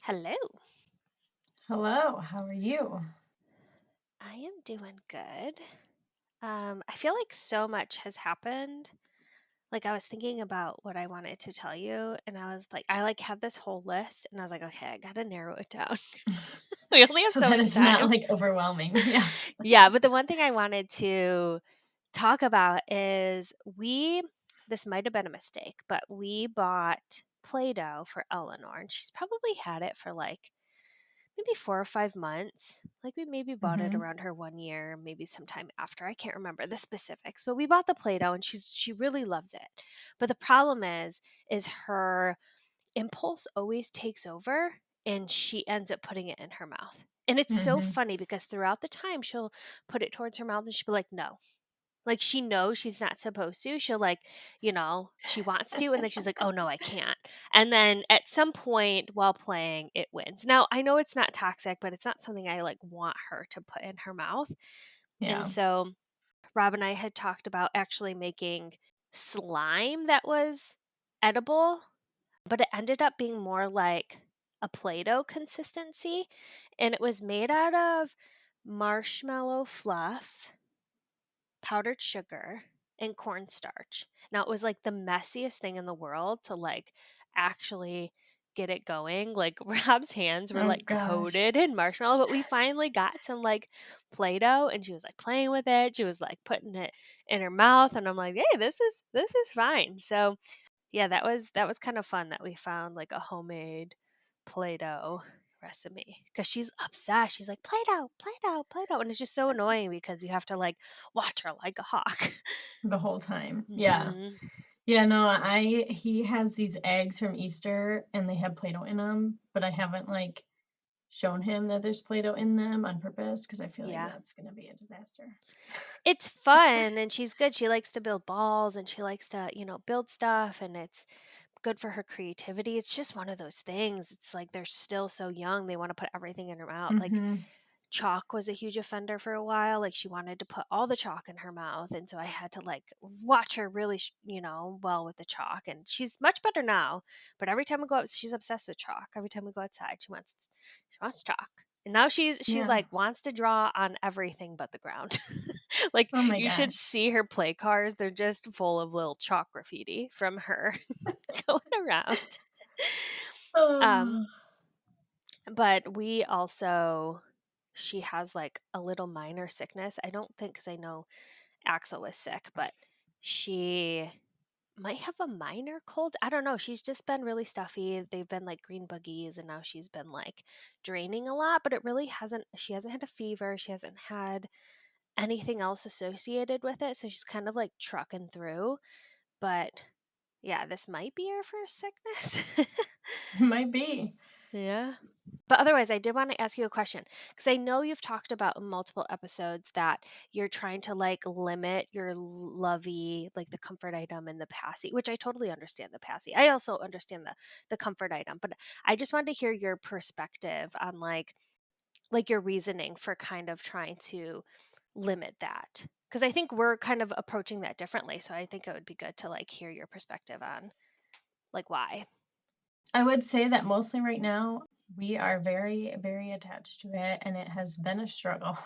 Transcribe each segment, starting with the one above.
Hello. Hello, how are you? I am doing good. I feel like so much has happened. Like I was thinking about what I wanted to tell you, and I was like, I like had this whole list, and I was like, okay, I gotta narrow it down. We only have So so that much it's not time. like overwhelming. Yeah. Yeah, but the one thing I wanted to talk about is this might have been a mistake, but we bought Play-Doh for Eleanor, and she's probably had it for like maybe 4 or 5 months. Like, we maybe bought it hmm around her 1 year, maybe sometime after. I can't remember the specifics, but we bought the Play-Doh and she really loves it. But the problem is her impulse always takes over and she ends up putting it in her mouth. And it's so hmm funny because throughout the time she'll put it towards her mouth and she'll be like, "No." Like, she knows she's not supposed to. She'll, like, she wants to, and then she's like, "Oh, no, I can't." And then at some point while playing, it wins. Now, I know it's not toxic, but it's not something I, like, want her to put in her mouth. And Yeah. so Rob and I had talked about actually making slime that was edible, but it ended up being more like a Play-Doh consistency, and it was made out of marshmallow fluff, powdered sugar, and cornstarch. Now, it was like the messiest thing in the world to like actually get it going. Like Rob's hands were Oh like gosh. coated in marshmallow, but we finally got some like Play-Doh and she was like playing with it. She was like putting it in her mouth and I'm like, "Hey, this is fine." So, yeah, that was kind of fun that we found like a homemade Play-Doh recipe because she's obsessed. She's like, "Play-Doh, Play-Doh, Play-Doh," and it's just so annoying because you have to like watch her like a hawk. The whole time. Yeah. Mhm. Yeah, no, he has these eggs from Easter and they have Play-Doh in them, but I haven't like shown him that there's Play-Doh in them on purpose because I feel like Yeah. that's gonna be a disaster. It's fun and she's good. She likes to build balls and she likes to, build stuff and it's good for her creativity. It's just one of those things. It's like they're still so young. They want to put everything in her mouth. Like hmm chalk was a huge offender for a while. Like she wanted to put all the chalk in her mouth. And so I had to like watch her really, well with the chalk. And she's much better now. But every time we go out, she's obsessed with chalk. Every time we go outside, she wants chalk. And now she's Yeah. like wants to draw on everything but the ground. Like Oh my you should gosh. see her play cars. They're just full of little chalk graffiti from her going around. Um, Oh. but we also she has like a little minor sickness. I don't think because I know Axel was sick, but she might have a minor cold. I don't know. She's just been really stuffy. They've been like green buggies, and now she's been like draining a lot, but it really hasn't, she hasn't had a fever. She hasn't had anything else associated with it. So she's kind of like trucking through. But yeah, this might be her first sickness. It might be. Yeah. But otherwise, I did want to ask you a question because I know you've talked about in multiple episodes that you're trying to like limit your lovey, like the comfort item and the passy, which I totally understand the passy. I also understand the comfort item, but I just wanted to hear your perspective on like your reasoning for kind of trying to limit that because I think we're kind of approaching that differently. So I think it would be good to like hear your perspective on like why. I would say that mostly right now we are very, very attached to it and it has been a struggle.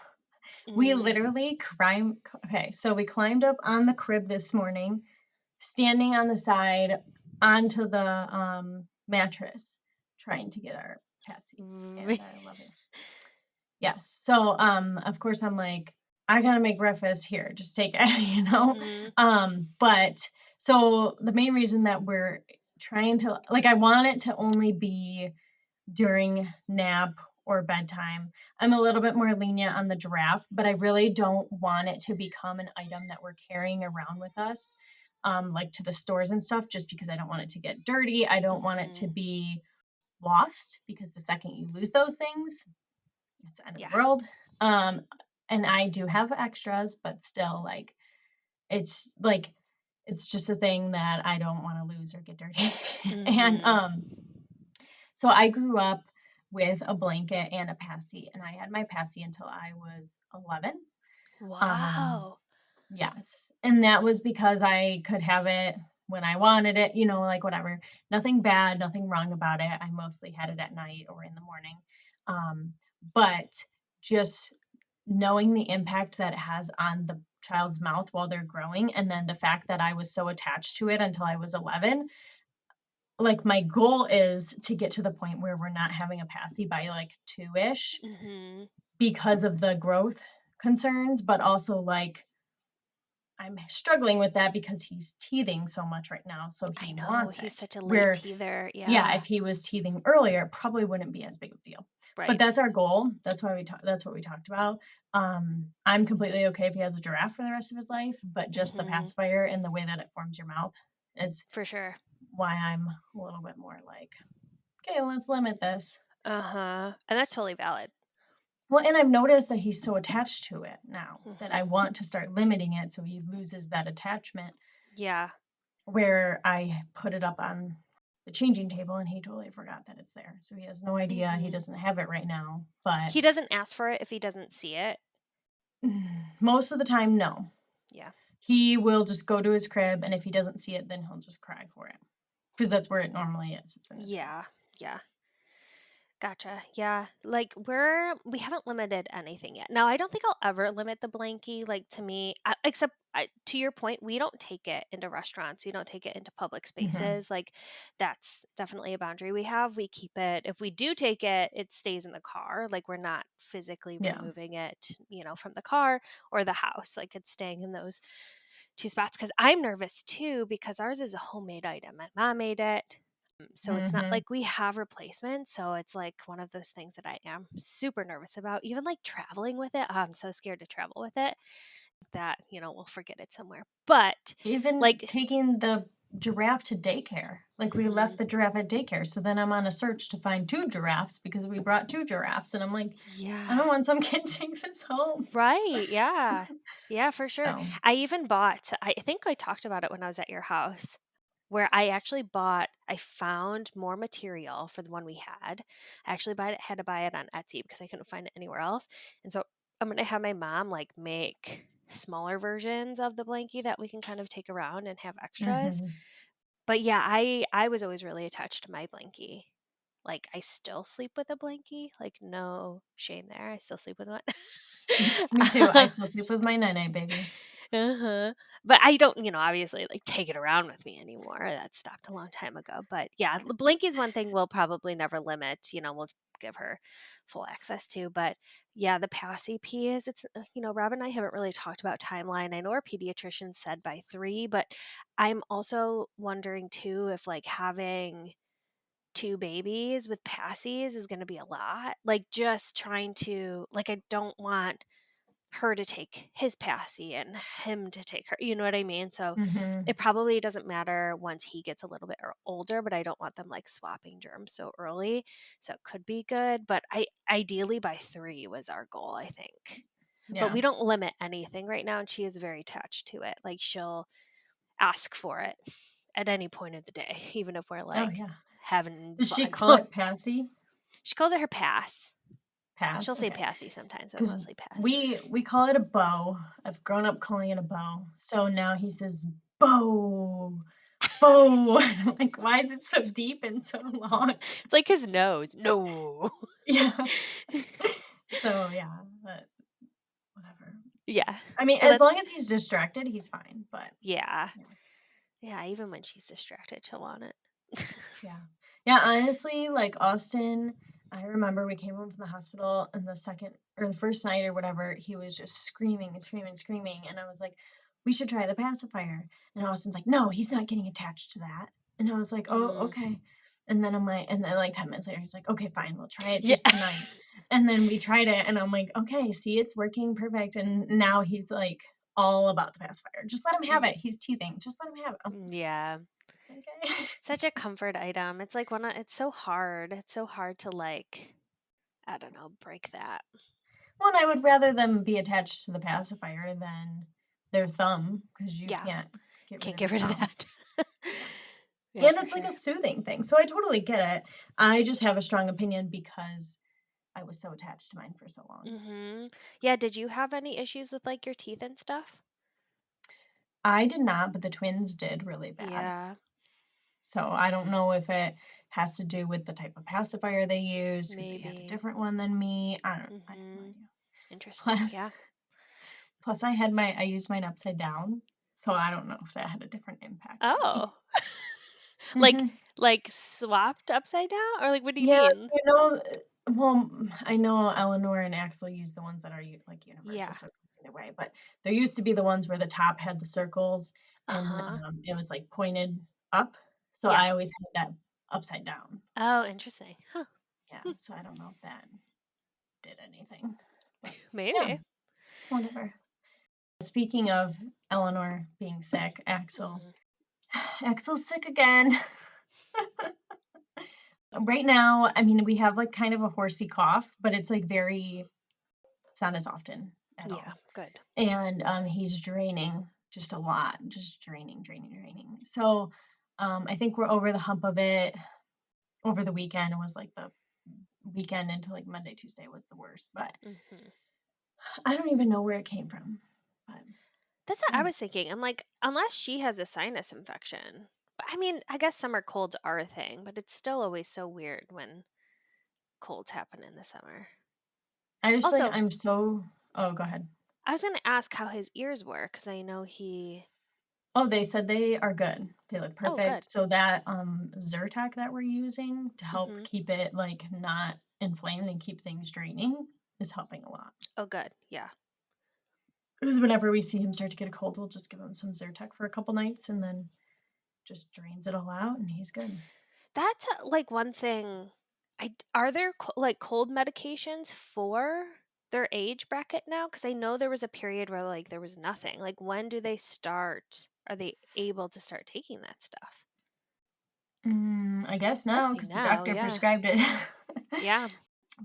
We Mm, literally climb okay, so we climbed up on the crib this morning, standing on the side onto the, mattress, trying to get our passy, and I love it. Yes, so, of course, I'm like, "I gotta make breakfast, here, just take it," you know? mm-hmm, But so the main reason that we're trying to like, I want it to only be during nap or bedtime. I'm a little bit more lenient on the giraffe, but I really don't want it to become an item that we're carrying around with us, like to the stores and stuff, just because I don't want it to get dirty. I don't want it to mm-hmm. be lost because the second you lose those things, it's the end of the Yeah. world. Um, and I do have extras, but still, it's like, it's just a thing that I don't want to lose or get dirty. and Mm-hmm. So I grew up with a blanket and a passy, and I had my passy until I was 11. Um, Wow. yes, and that was because I could have it. when I wanted it, like whatever. Nothing bad, nothing wrong about it. I mostly had it at night or in the morning. Um, but just knowing the impact that it has on the child's mouth while they're growing, and then the fact that I was so attached to it until I was 11, like my goal is to get to the point where we're not having a passy by like 2-ish Mhm. because of the growth concerns, but also like I'm struggling with that because he's teething so much right now, so I he know, wants he's it. such a late Where, teether, yeah, yeah, if he was teething earlier, it probably wouldn't be as big of a deal. But right. that's our goal. That's what we talked about. I'm completely okay if he has a giraffe for the rest of his life, but just the Mhm, pacifier and the way that it forms your mouth is for sure. why I'm a little bit more like, okay, let's limit this. Uh-huh, and that's totally valid. Well, and I've noticed that he's so attached to it now that I Mhm. want to start limiting it so he loses that attachment. Yeah. Where I put it up on the changing table and he totally forgot that it's there. So he has no idea, he Mhm. doesn't have it right now, but He doesn't ask for it if he doesn't see it? most of the time, no. Yeah. He will just go to his crib, and if he doesn't see it, then he'll just cry for it because that's where it normally is, it's in his crib. Yeah, yeah. Gotcha. Yeah. We haven't limited anything yet. Now, I don't think I'll ever limit the blankie. Like to me, except to your point, we don't take it into restaurants. We don't take it into public Mhm. spaces. Like that's definitely a boundary we have. We keep it. If we do take it, it stays in the car. Like we're not physically Yeah. removing it, from the car or the house. Like it's staying in those two spots. Because I'm nervous too because ours is a homemade item. My mom made it. So it's not Mhm. like we have replacements. So it's like one of those things that I am super nervous about. Even like traveling with it. I'm so scared to travel with it that, we'll forget it somewhere. But Even like, taking the giraffe to daycare. Like, we left mhm, the giraffe at daycare, so then I'm on a search to find 2 giraffes because we brought 2 giraffes, and I'm like, "I yeah. don't want some kid to take this home." Right, yeah. Yeah, for sure. So I even bought I think I talked about it when I was at your house, where I found more material for the one we had. I actually had to buy it on Etsy because I couldn't find it anywhere else, and so I'm gonna have my mom, like, make smaller versions of the blankie that we can kind of take around and have extras. mhm. But yeah, I was always really attached to my blankie. Like, I still sleep with a blankie, like, no shame there, I still sleep with one. Me too, I still sleep with my night-night baby. Uh-huh. But I don't, obviously, like, take it around with me anymore, that stopped a long time ago, but yeah, the blankie's one thing we'll probably never limit, we'll give her full access to, but yeah, the passy piece, Rob and I haven't really talked about timeline. I know our pediatrician said by 3, but I'm also wondering too if, like, having 2 babies with passies is gonna be a lot. Like, just trying to like, I don't want her to take his passy and him to take her, you know what I mean? So, Mhm. it probably doesn't matter once he gets a little bit older, but I don't want them, like, swapping germs so early, so it could be good, but I ideally by 3 was our goal, I think. But Yeah. we don't limit anything right now, and she is very attached to it, like, she'll ask for it at any point of the day, even if we're, Oh, like, yeah. having Does she fun. call it passy? She calls it her pass. She'll Pass, say okay. passy sometimes, but 'Cause mostly pass. we call it a bow. I've grown up calling it a bow. So now he says, "Bow, bow." And I'm like, "Why is it so deep and so long?" It's like his nose. No. Yeah. So, yeah, but whatever. Yeah. I mean, Well, as that's long as he's distracted, he's fine, but yeah. yeah. Yeah, even when she's distracted, she'll want it. Yeah. Yeah, honestly, like, Austin, I remember we came home from the hospital and the second or the first night or whatever, he was just screaming and screaming and screaming, and I was like, "We should try the pacifier." And Austin's like, "No, he's not getting attached to that." And I was like, "Oh, Mm. okay." And then, like, 10 minutes later, he's like, "Okay, fine, we'll try it Yeah. just tonight." And then we tried it, and I'm like, "Okay, see, it's working perfect." And now he's, like, all about the pacifier. "Just let him have Ye it. He's teething. Just let him have it." I'm yeah. like, "Okay." Such a comfort item. It's like it's so hard. It's so hard to, like, I don't know, break that. Well, and I would rather them be attached to the pacifier than their thumb, because you Yeah. can't get rid Can't of your get rid of thumb. that. Yeah. Yeah, And for it's like sure. a soothing thing, so I totally get it. I just have a strong opinion because I was so attached to mine for so long. Mhm. Yeah, did you have any issues with, like, your teeth and stuff? I did not, but the twins did really bad. Yeah, So I don't know if it has to do with the type of pacifier they used because they had a maybe. different one than me. I have no Mhm. idea. Interesting, Plus yeah. plus I used mine upside down, so I don't know if that had a different impact on me. Oh. Like Mhm. like swapped upside down? Or like, what do you Yeah, mean? so, you know, well, I know Eleanor and Axel use the ones that are like universal, Yeah. so it goes either way, but there used to be the ones where the top had the circles and, Uh-huh. it was, like, pointed up, so Yeah. I always had that upside down. Oh, interesting. Huh. Yeah, Hmm. so I don't know if that did anything, but yeah, Maybe. whatever. Speaking of Eleanor being sick, Mhm. Axel's sick again. Right now, I mean, we have, like, kind of a horsey cough, but it's, like, very it's not as often at Yeah, all. good. And, he's draining just a lot, just draining, draining, draining. So, I think we're over the hump of it. Over the weekend was, like, the weekend into, like, Monday, Tuesday was the worst, but Mhm. I don't even know where it came from, but That's what I yeah. was thinking. I'm like, unless she has a sinus infection. But I mean, I guess summer colds are a thing, but it's still always so weird when colds happen in the summer. I just, like, Also, I'm so oh, go ahead. I was gonna ask how his ears were because I know he. Oh, they said they are good. They look Oh, good. perfect. So that, Zyrtec that we're using to help Mhm. keep it, like, not inflamed and keep things draining is helping a lot. Oh, good. Yeah. Because whenever we see him start to get a cold, we'll just give him some Zyrtec for a couple nights and then just drains it all out and he's good. That's, like, one thing. Are there like cold medications for their age bracket now? Because I know there was a period where like there was nothing. Like, when do they start? Are they able to start taking that stuff? I guess now Must be because the now. doctor Yeah. prescribed it. Yeah.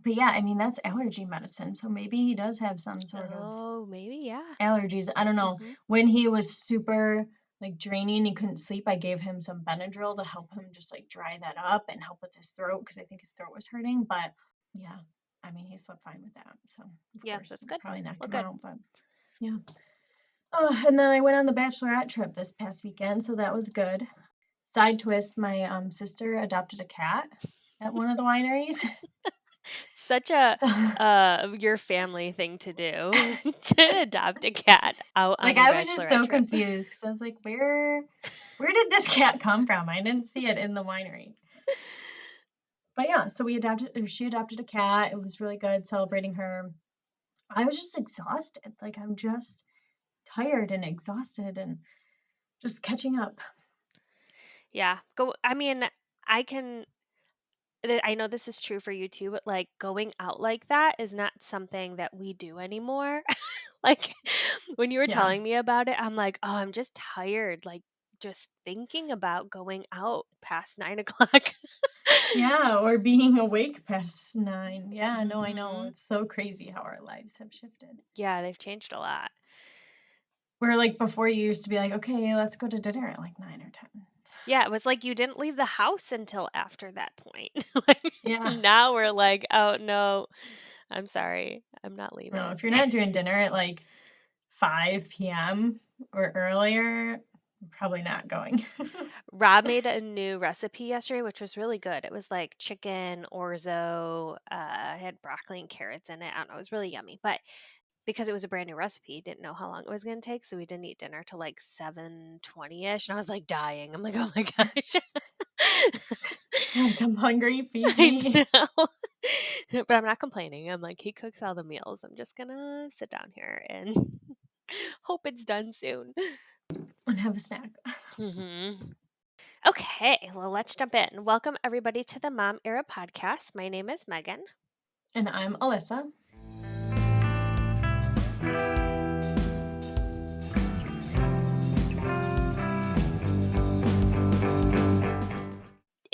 But yeah, I mean, that's allergy medicine. So maybe he does have some sort of Oh, maybe. Yeah. allergies. I don't know. Hmm. When he was super like draining, he couldn't sleep. I gave him some Benadryl to help him just like dry that up and help with his throat because I think his throat was hurting. But yeah, I mean, he slept fine with that. So of Yeah, course, that's good. probably knocked Well, him good. out. But yeah. Oh, and then I went on the bachelorette trip this past weekend, so that was good. Side twist, my sister adopted a cat at one of the wineries. Such a So your family thing to do to adopt a cat out on like your I was just bachelorette so trip. confused because I was like, where did this cat come from? I didn't see it in the winery. But yeah, so we adopted or she adopted a cat. It was really good celebrating her. I was just exhausted. Like I'm just tired and exhausted and just catching up. Yeah. Go. I mean, I can. I know this is true for you too, but like going out like that is not something that we do anymore. Like when you were Yeah. telling me about it, I'm like, oh, I'm just tired. Like just thinking about going out past 9 o'clock. Yeah, or being awake past 9. Yeah, no, I know. Hmm. It's so crazy how our lives have shifted. Yeah, they've changed a lot. Where, like, before you used to be like, "Okay, let's go to dinner at, like, 9 or 10." Yeah, it was like you didn't leave the house until after that point. Like Yeah. now we're like, oh no, I'm sorry, I'm not No, leaving. if you're not doing dinner at, like, 5 PM or earlier, probably not going. Rob made a new recipe yesterday, which was really good. It was like chicken, orzo, had broccoli and carrots in it. I don't know, it was really yummy. But because it was a brand new recipe, didn't know how long it was going to take, so we didn't eat dinner till like 7:20ish, and I was like dying. I'm like, oh my gosh, Like, "I'm hungry, feed I me." know. But I'm not complaining. I'm like, he cooks all the meals. I'm just gonna sit down here and hope it's done soon. And have a snack. Hmm. Okay, well, let's jump in. Welcome, everybody, to the Mom Era podcast. My name is Megan. And I'm Alyssa.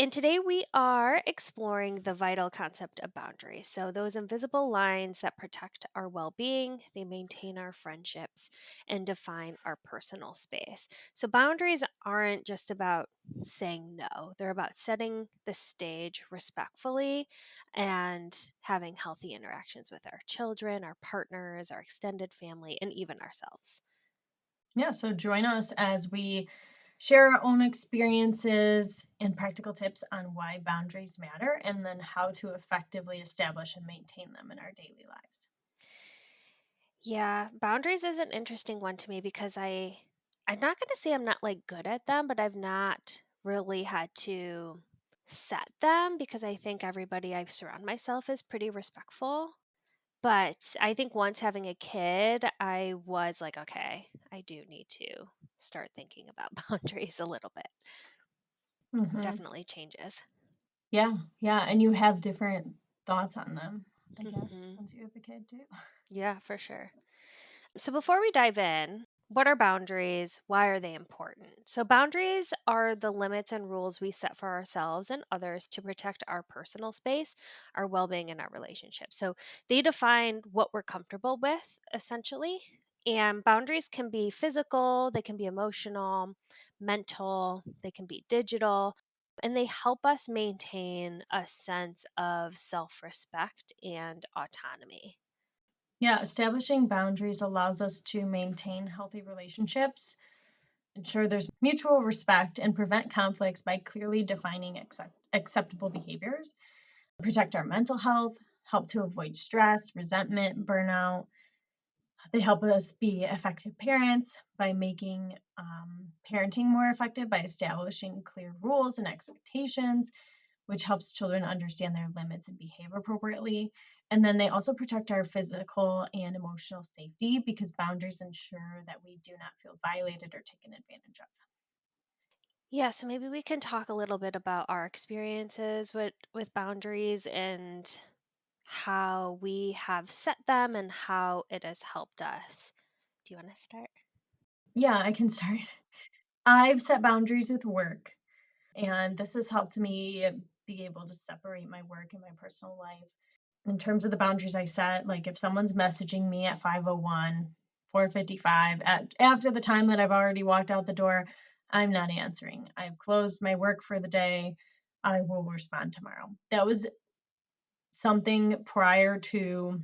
And today we are exploring the vital concept of boundaries. So, those invisible lines that protect our well being, they maintain our friendships, and define our personal space. So, boundaries aren't just about saying no, they're about setting the stage respectfully and having healthy interactions with our children, our partners, our extended family, and even ourselves. Yeah, so join us as we share our own experiences and practical tips on why boundaries matter and then how to effectively establish and maintain them in our daily lives. Yeah, boundaries is an interesting one to me because I'm not going to say I'm not like good at them, but I've not really had to set them because I think everybody I surround myself is pretty respectful. But I think once having a kid, I was like, okay, I do need to start thinking about boundaries a little bit. Hmm. Definitely changes. Yeah, yeah, and you have different thoughts on them, I guess, Hmm. once you have a kid too. Yeah, for sure. So, before we dive in, what are boundaries? Why are they important? So, boundaries are the limits and rules we set for ourselves and others to protect our personal space, our well being, and our relationships. So, they define what we're comfortable with, essentially. And boundaries can be physical, they can be emotional, mental, they can be digital, and they help us maintain a sense of self respect and autonomy. Yeah, establishing boundaries allows us to maintain healthy relationships, ensure there's mutual respect, and prevent conflicts by clearly defining acceptable behaviors, protect our mental health, help to avoid stress, resentment, burnout. They help us be effective parents by making parenting more effective by establishing clear rules and expectations, which helps children understand their limits and behave appropriately. And then they also protect our physical and emotional safety because boundaries ensure that we do not feel violated or taken advantage of. Yeah, so maybe we can talk a little bit about our experiences with boundaries and how we have set them and how it has helped us. Do you want to start? Yeah, I can start. I've set boundaries with work, and this has helped me be able to separate my work and my personal life. In terms of the boundaries I set, like if someone's messaging me at 5:01, 4:55, after the time that I've already walked out the door, I'm not answering. I've closed my work for the day. I will respond tomorrow. That was something prior to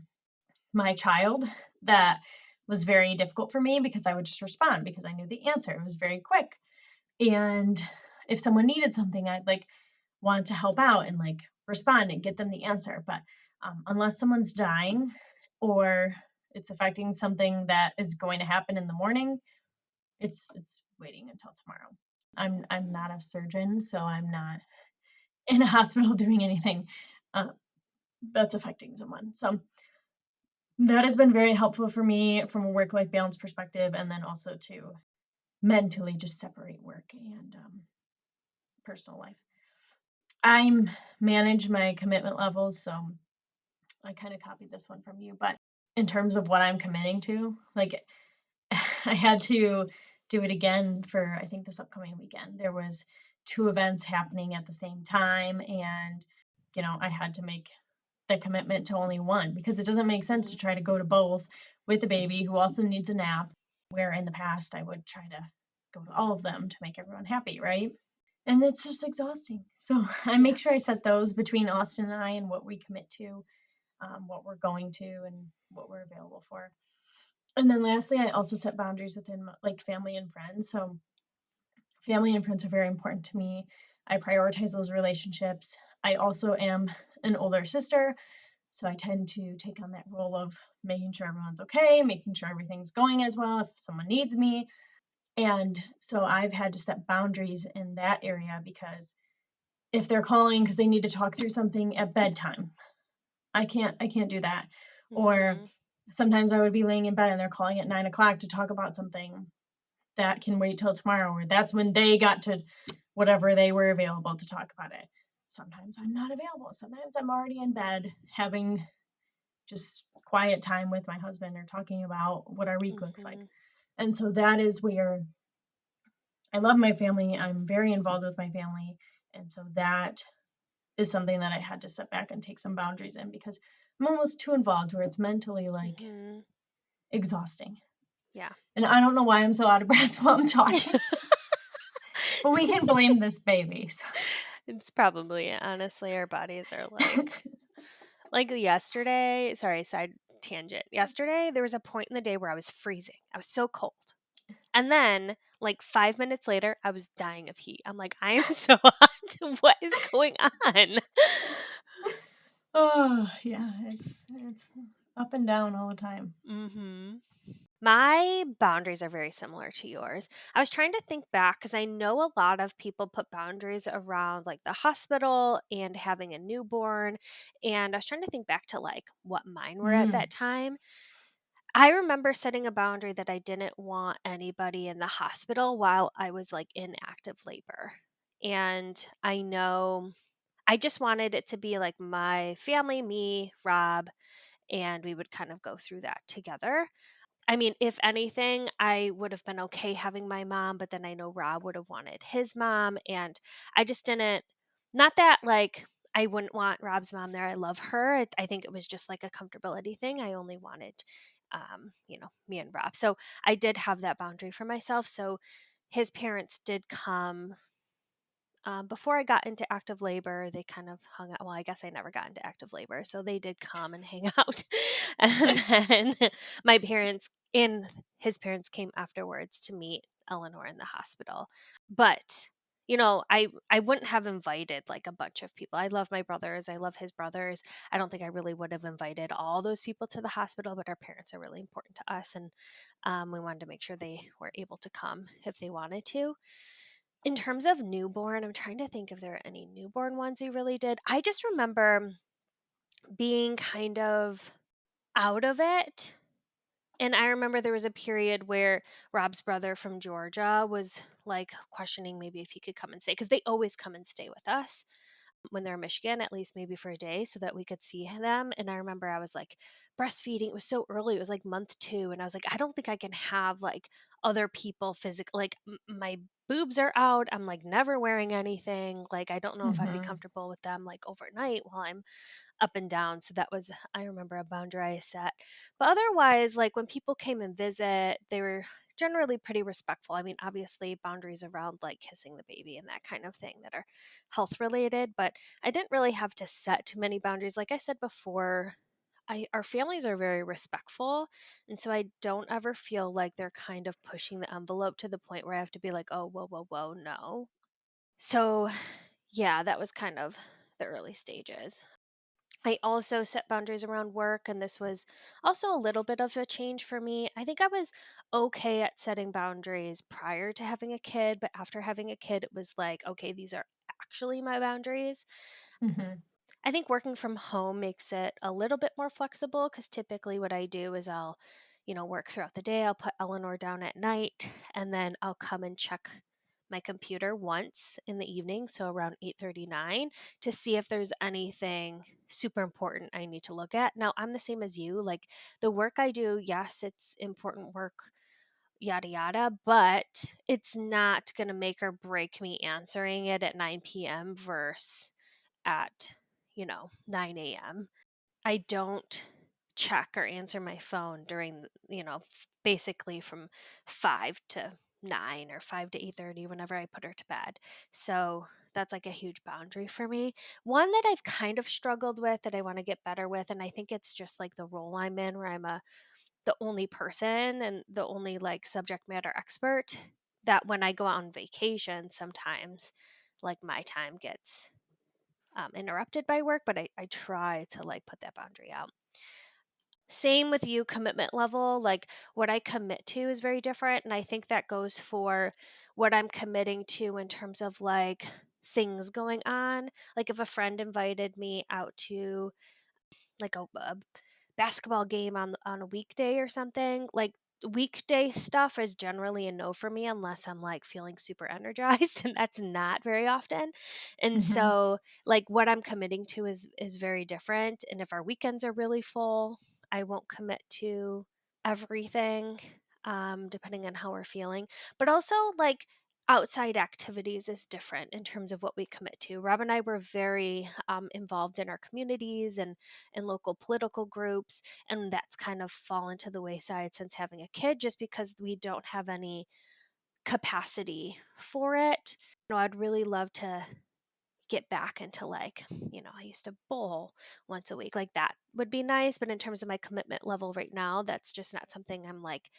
my child that was very difficult for me because I would just respond because I knew the answer. It was very quick. And if someone needed something, I'd like want to help out and like respond and get them the answer. But unless someone's dying or it's affecting something that is going to happen in the morning, it's waiting until tomorrow. I'm not a surgeon, so I'm not in a hospital doing anything uh, that's affecting someone. So that has been very helpful for me from a work life balance perspective, and then also to mentally just separate work and personal life. I'm manage my commitment levels, so I kind of copied this one from you, but in terms of what I'm committing to, like I had to do it again for I think this upcoming weekend. There was two events happening at the same time and I had to make the commitment to only one because it doesn't make sense Hmm. to try to go to both with a baby who also needs a nap where in the past I would try to go to all of them to make everyone happy, right? And it's just exhausting. So I Yeah. make sure I set those between Austin and I and what we commit to, what we're going to, and what we're available for. And then lastly, I also set boundaries within like family and friends. So family and friends are very important to me. I prioritize those relationships. I also am an older sister, so I tend to take on that role of making sure everyone's okay, making sure everything's going as well if someone needs me. And so I've had to set boundaries in that area because if they're calling because they need to talk through something at bedtime, I can't do that. Or Hmm. sometimes I would be laying in bed and they're calling at 9 o'clock to talk about something that can wait till tomorrow, or that's when they got to whatever they were available to talk about it. Sometimes I'm not available. Sometimes I'm already in bed having just quiet time with my husband or talking about what our week looks like. Hmm. And so that is where I love my family. I'm very involved with my family. And so that is something that I had to step back and take some boundaries in because I'm almost too involved where it's mentally like Hmm. exhausting. Yeah. And I don't know why I'm so out of breath while I'm talking, but we can blame this baby. So. It's probably honestly our bodies are like yesterday, sorry, side tangent. Yesterday there was a point in the day where I was freezing. I was so cold. And then, like 5 minutes later, I was dying of heat. I'm like, "I am so hot. What is going on?" Oh, yeah, it's up and down all the time. Mhm. My boundaries are very similar to yours. I was trying to think back because I know a lot of people put boundaries around like the hospital and having a newborn. And I was trying to think back to like what mine were at Mm, that time. I remember setting a boundary that I didn't want anybody in the hospital while I was like in active labor. And I know I just wanted it to be like my family, me, Rob, and we would kind of go through that together. I mean, if anything, I would have been okay having my mom, but then I know Rob would have wanted his mom, and I just didn't not that, like, I wouldn't want Rob's mom there, I love her, I think it was just, like, a comfortability thing, I only wanted, me and Rob, so I did have that boundary for myself, so his parents did come before I got into active labor, they kind of hung out. Well, I guess I never got into active labor, so they did come and hang out. And then my parents and his parents came afterwards to meet Eleanor in the hospital. But I wouldn't have invited like a bunch of people. I love my brothers. I love his brothers. I don't think I really would have invited all those people to the hospital, but our parents are really important to us, and we wanted to make sure they were able to come if they wanted to. In terms of newborn, I'm trying to think if there are any newborn ones we really did. I just remember being kind of out of it. And I remember there was a period where Rob's brother from Georgia was like questioning maybe if he could come and stay because they always come and stay with us when they're in Michigan, at least maybe for a day, so that we could see them. And I remember I was like breastfeeding. It was so early. It was like month 2. And I was like, I don't think I can have like other people physical, like my boobs are out. I'm like never wearing anything. Like, I don't know if I'd be mhm, comfortable with them like overnight while I'm up and down. So that was, I remember, a boundary I set. But otherwise, like when people came and visit, they were generally pretty respectful. I mean, obviously, boundaries around like kissing the baby and that kind of thing that are health related, but I didn't really have to set too many boundaries. Like I said before, our families are very respectful, and so I don't ever feel like they're kind of pushing the envelope to the point where I have to be like, "Oh, whoa, whoa, whoa, no." So, yeah, that was kind of the early stages. I also set boundaries around work, and this was also a little bit of a change for me. I think I was okay at setting boundaries prior to having a kid, but after having a kid, it was like, okay, these are actually my boundaries. mhm, I think working from home makes it a little bit more flexible because typically what I do is I'll, work throughout the day. I'll put Eleanor down at night and then I'll come and check my computer once in the evening, so around 8:39, to see if there's anything super important I need to look at. Now, I'm the same as you. Like the work I do, yes, it's important work, yada yada, but it's not going to make or break me answering it at 9 p.m. versus at 9 a.m. I don't check or answer my phone during basically from 5 to 9 or 5 to 8:30 whenever I put her to bed. So that's like a huge boundary for me. One that I've kind of struggled with that I want to get better with, and I think it's just like the role I'm in where I'm the only person and the only like subject matter expert, that when I go out on vacation sometimes like my time gets interrupted by work, but I try to like put that boundary out. Same with you, commitment level. Like what I commit to is very different. And I think that goes for what I'm committing to in terms of like things going on. Like if a friend invited me out to like a basketball game on a weekday or something, like weekday stuff is generally a no for me unless I'm like feeling super energized and that's not very often. And mhm. so like what I'm committing to is very different, and if our weekends are really full, I won't commit to everything depending on how we're feeling. But also like outside activities is different in terms of what we commit to. Rob and I were very involved in our communities and in local political groups, and that's kind of fallen to the wayside since having a kid just because we don't have any capacity for it. I'd really love to get back into like, I used to bowl once a week. Like that would be nice, but in terms of my commitment level right now, that's just not something I'm like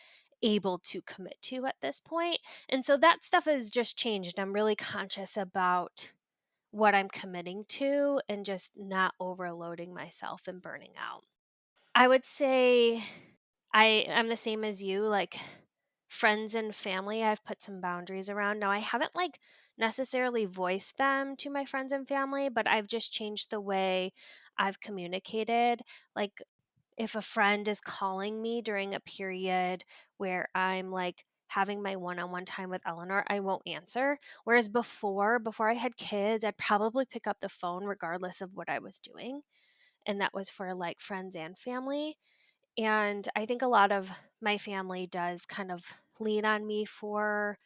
able to commit to at this point. And so that stuff has just changed. I'm really conscious about what I'm committing to and just not overloading myself and burning out. I would say I'm the same as you, like, friends and family, I've put some boundaries around. Now, I haven't, like, necessarily voiced them to my friends and family, but I've just changed the way I've communicated. Like, if a friend is calling me during a period where I'm, like, having my one-on-one time with Eleanor, I won't answer. Whereas before I had kids, I'd probably pick up the phone regardless of what I was doing, and that was for, like, friends and family. And I think a lot of my family does kind of lean on me for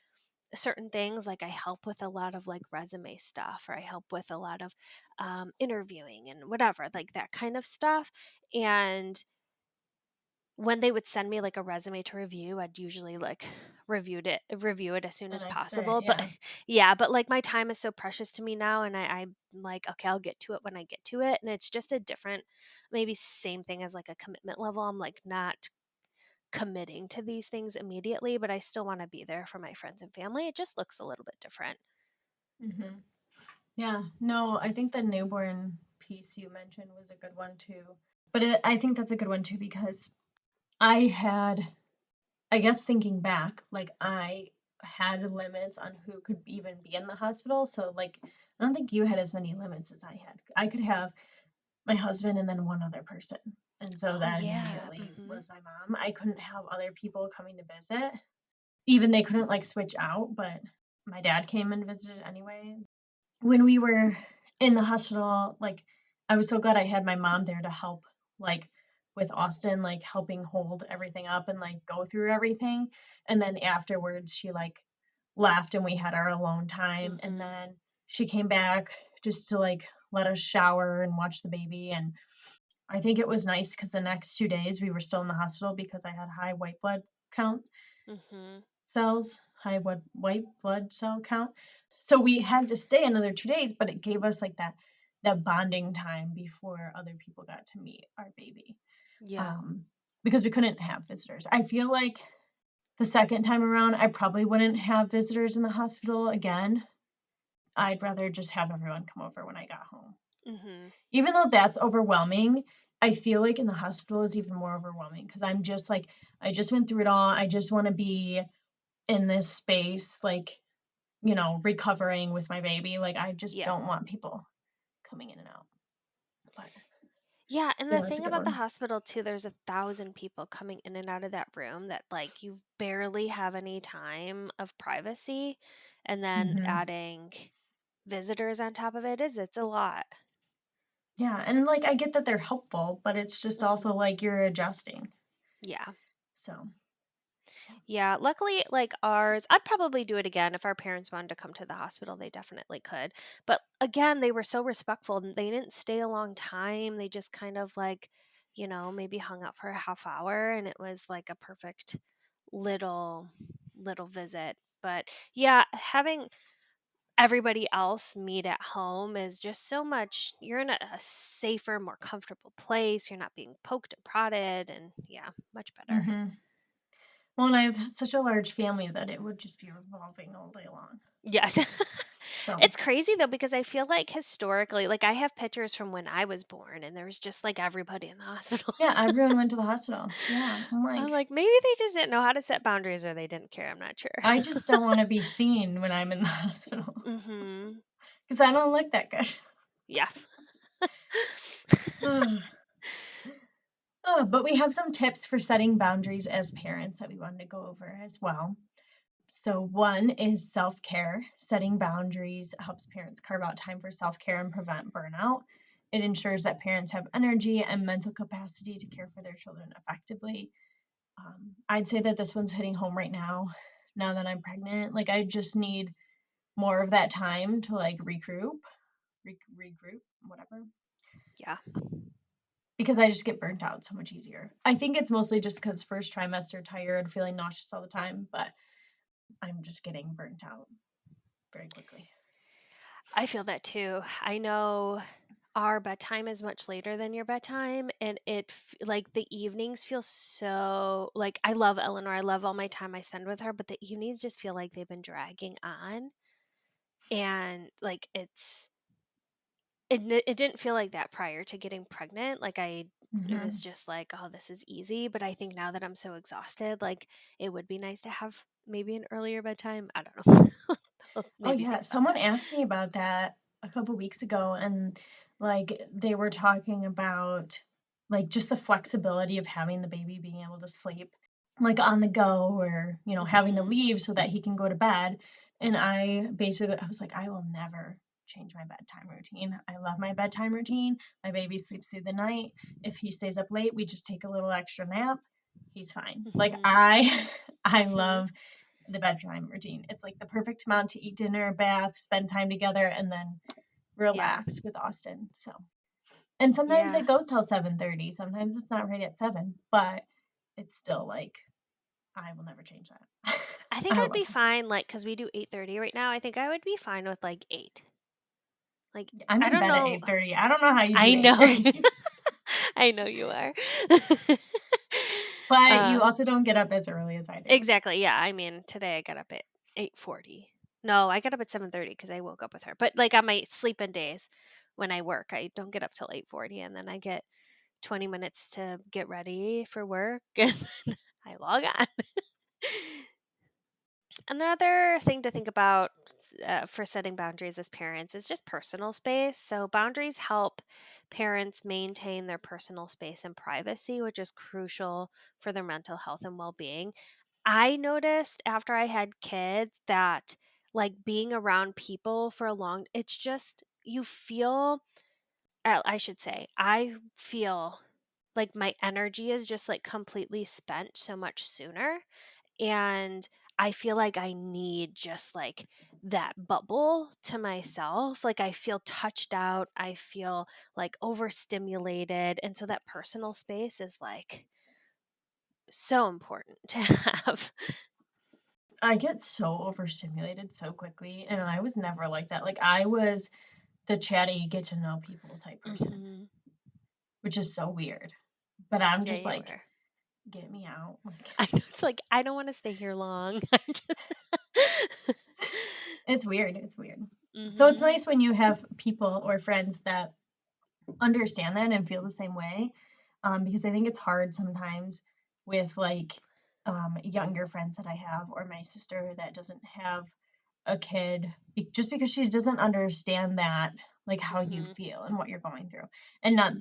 certain things. Like I help with a lot of like resume stuff, or I help with a lot of interviewing and whatever, like that kind of stuff. And when they would send me like a resume to review, I'd usually like review it as soon The as next day, possible. But yeah. yeah, but like my time is so precious to me now, and I'm like, okay, I'll get to it when I get to it. And it's just a different, maybe same thing as like a commitment level. I'm like not committing to these things immediately, but I still want to be there for my friends and family. It just looks a little bit different. Mhm. Yeah, no, I think the newborn piece you mentioned was a good one too. But I think that's a good one too because I had, I guess thinking back, like I had limits on who could even be in the hospital. So like, I don't think you had as many limits as I had. I could have my husband and then one other person. And so Oh that yeah. immediately Mhm. was my mom. I couldn't have other people coming to visit. Even they couldn't like switch out, but my dad came and visited anyway. When we were in the hospital, like, I was so glad I had my mom there to help, like, with Austin, like, helping hold everything up and, like, go through everything, and then afterwards, she, like, left and we had our alone time, and Mhm. then she came back just to, like, let us shower and watch the baby, and I think it was nice because the next 2 days we were still in the hospital because I had high white blood count, Mhm. cells, high white blood cell count. So we had to stay another 2 days, but it gave us like that bonding time before other people got to meet our baby. Yeah. Um, because we couldn't have visitors. I feel like the second time around, I probably wouldn't have visitors in the hospital again. I'd rather just have everyone come over when I got home. Mhm. Even though that's overwhelming, I feel like in the hospital is even more overwhelming because I'm just like, I just went through it all. I just want to be in this space, like, recovering with my baby, like, I just Yeah. don't want people coming in and out, but Yeah, and the yeah, that's a thing good about the one. hospital too, there's 1,000 people coming in and out of that room that like you barely have any time of privacy, and then Mhm. adding visitors on top of it's a lot. Yeah, and, like, I get that they're helpful, but it's just Mhm. also, like, you're adjusting, Yeah. so, yeah. Yeah, luckily, like ours, I'd probably do it again if our parents wanted to come to the hospital, they definitely could. But again, they were so respectful and they didn't stay a long time. They just kind of like, maybe hung out for a half hour, and it was like a perfect little little visit. But yeah, having everybody else meet at home is just so much, you're in a safer, more comfortable place. You're not being poked and prodded, and yeah, much better. Mhm. Well, and I have such a large family that it would just be revolving all day long, Yes. so It's crazy though because I feel like historically, like I have pictures from when I was born and there was just like everybody in the hospital. yeah, everyone went to the hostospital. Yeah, I'm I'm like, like, maybe they just didn't know how to set boundaries or they didn't care. I'm not sure. I just don't wanna be seen when I'm in the hospital Mhm. because I don't look that good. Yeah. But we have some tips for setting boundaries as parents that we wanted to go over as well. So, one is self care. Setting boundaries helps parents carve out time for self care and prevent burnout. It ensures that parents have energy and mental capacity to care for their children effectively. I'd say that this one's hitting home right now. Now that I'm pregnant, like I just need more of that time to like regroup, whatever, Yeah. because I just get burnt out so much easier. I think it's mostly just because first trimester tired, feeling nauseous all the time, but I'm just getting burnt out very quickly. I feel that too. I know our bedtime is much later than your bedtime, and like, the evenings feel so like, I love Eleanor, I love all my time I spend with her, but the evenings just feel like they've been dragging on, and, like, it didn't feel like that prior to getting pregnant, like, it was Mhm. just like, "Oh, this is easy," but I think now that I'm so exhausted, like, it would be nice to have maybe an earlier bedtime, I don't know. I'll Oh, maybe yeah, think about someone that. asked me about that a couple weeks ago, and, like, they were talking about, like, just the flexibility of having the baby being able to sleep, like, on the go or, having to Mhm, leave so that he can go to bed, and I was like, "I will never change my bedtime routine. I love my bedtime routine. My baby sleeps through the night. If he stays up late, we just take a little extra nap. He's fine." Like, mhm, I mhm. love the bedtime routine. It's like the perfect amount to eat dinner, bath, spend time together, and then Yeah, relax with Austin. So, and sometimes yeah. it goes till 7:30. Sometimes it's not right at 7, but it's still like I will never change that. I think I I'd love be him. fine, like, because we do 8:30 right now, I think I would be fine with, like, 8. Like, I'm I in don't bed at know. 8:30. I don't know how you do I know you 8:30. I know you are. But you Uh, also don't get up as early as I do. exactly, yeah, I mean, today I got up at 8:40. No, I got up at 7:30 because I woke up with her, but, like, on my sleep-in days when I work, I don't get up till 8:40, and then I get 20 minutes to get ready for work, and then I log on. Another thing to think about for setting boundaries as parents is just personal space. So, boundaries help parents maintain their personal space and privacy, which is crucial for their mental health and well being. I noticed after I had kids that, like, being around people for a long, it's just, you feel, I should say, I feel like my energy is just like completely spent so much sooner, and I feel like I need just like that bubble to myself. Like, I feel touched out, I feel like overstimulated. And so that personal space is like so important to have. I get so overstimulated so quickly, and I was never like that. Like, I was the chatty, get to know people type person, Hmm. which is so weird. But I'm Yeah, just you like, were. get me out. Like, I know, it's like, I don't want to stay here long. I just. it's weird. It's weird. So it's Hmm. nice when you have people or friends that understand that and feel the same way. Because I think it's hard sometimes with like younger friends that I have, or my sister that doesn't have a kid, just because she doesn't understand that, like how you Hmm. feel and what you're going through. And not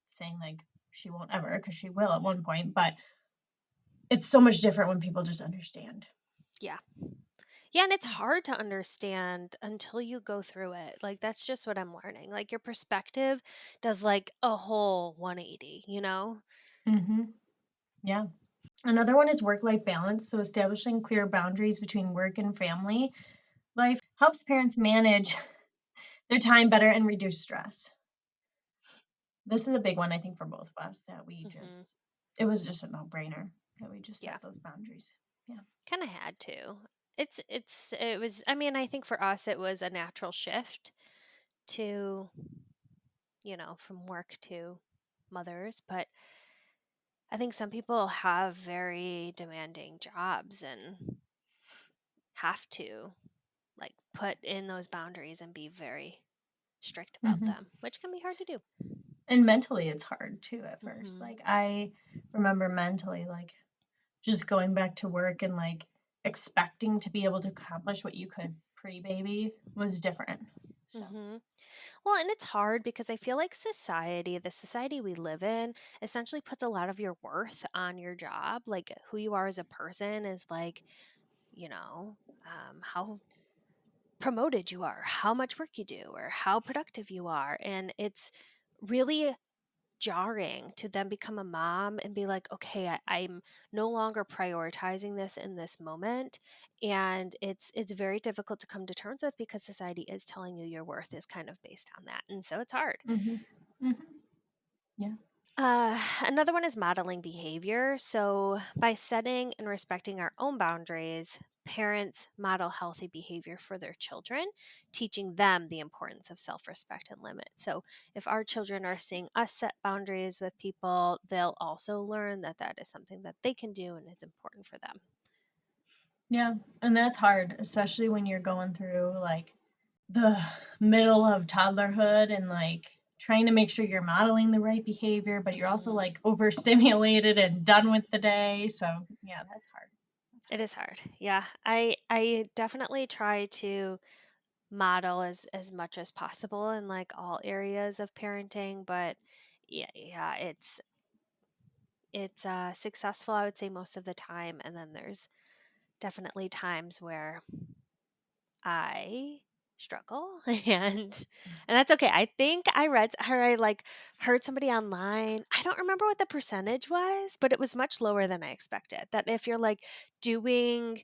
saying like she won't ever, because she will at one point, but it's so much different when people just understand. Yeah. Yeah, and it's hard to understand until you go through it. Like, that's just what I'm learning. Like, your perspective does like a whole 180, you know? Hmm. Yeah. Another one is work life balance. So, establishing clear boundaries between work and family life helps parents manage their time better and reduce stress. This is a big one, I think, for both of us that Hmm. it was just a no brainer that we just Yeah. set those boundaries. Yeah. Kind of had to. It was, I mean, I think for us it was a natural shift to, from work to mothers, but I think some people have very demanding jobs and have to like put in those boundaries and be very strict about Hmm. them, which can be hard to do. And mentally, it's hard too at first. Hmm. Like, I remember mentally, like, just going back to work and like expecting to be able to accomplish what you could pre baby was different. So, Hmm. Well, and it's hard because I feel like the society we live in, essentially puts a lot of your worth on your job. Like, who you are as a person is like, you know, how promoted you are, how much work you do, or how productive you are. And it's really jarring to then become a mom and be like, okay, I'm no longer prioritizing this in this moment. And it's very difficult to come to terms with because society is telling you your worth is kind of based on that. And so it's hard. hmm. Hmm. Yeah. Another one is modeling behavior. So, by setting and respecting our own boundaries, parents model healthy behavior for their children, teaching them the importance of self respect and limit. So, if our children are seeing us set boundaries with people, they'll also learn that that is something that they can do and it's important for them. Yeah, and that's hard, especially when you're going through, like, the middle of toddlerhood and, like, trying to make sure you're modeling the right behavior, but you're also, Mhm. like, overstimulated and done with the day, so, yeah, that's hard. That's It hard. is hard. Yeah. I definitely try to model as much as possible in like all areas of parenting, but yeah, it's successful, I would say, most of the time, and then there's definitely times where I struggle and that's okay. I think I read or I like heard somebody online. I don't remember what the percentage was, but it was much lower than I expected. That if you're like doing,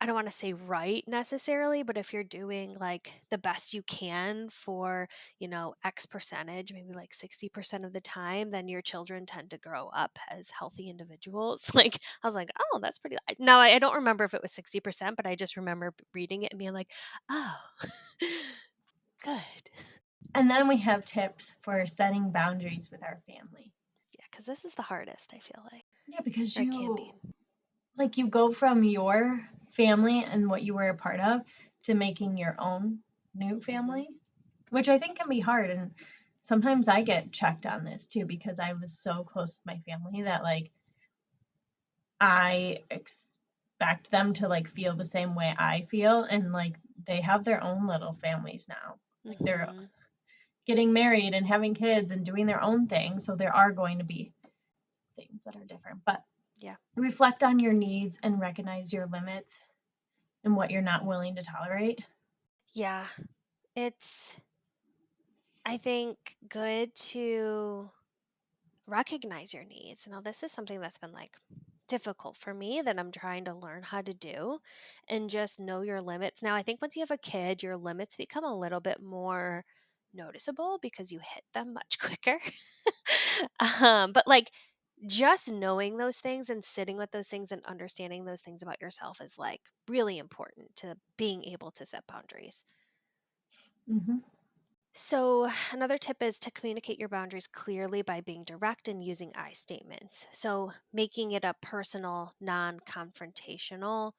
I don't want to say right necessarily, but if you're doing like the best you can for, X percentage, maybe like 60% of the time, then your children tend to grow up as healthy individuals. Like, I was like, oh, that's pretty. Now, I don't remember if it was 60%, but I just remember reading it and being like, oh, good. And then we have tips for setting boundaries with our family. Yeah, because this is the hardest, I feel like, Yeah, because or it can be. you go from your family and what you were a part of to making your own new Hmm. family, which I think can be hard, and sometimes I get checked on this too because I was so close with my family that, like, I expect them to, like, feel the same way I feel, and, like, they have their own little families now. Like, they're Hmm. getting married and having kids and doing their own thing, so there are going to be things that are different, but Yeah. reflect on your needs and recognize your limits and what you're not willing to tolerate. Yeah. It's, I think, good to recognize your needs. Now, this is something that's been like difficult for me that I'm trying to learn how to do and just know your limits. Now, I think once you have a kid, your limits become a little bit more noticeable because you hit them much quicker. But like just knowing those things and sitting with those things and understanding those things about yourself is like really important to being able to set boundaries. Mhm. So, another tip is to communicate your boundaries clearly by being direct and using I statements. So, making it a personal, non-confrontational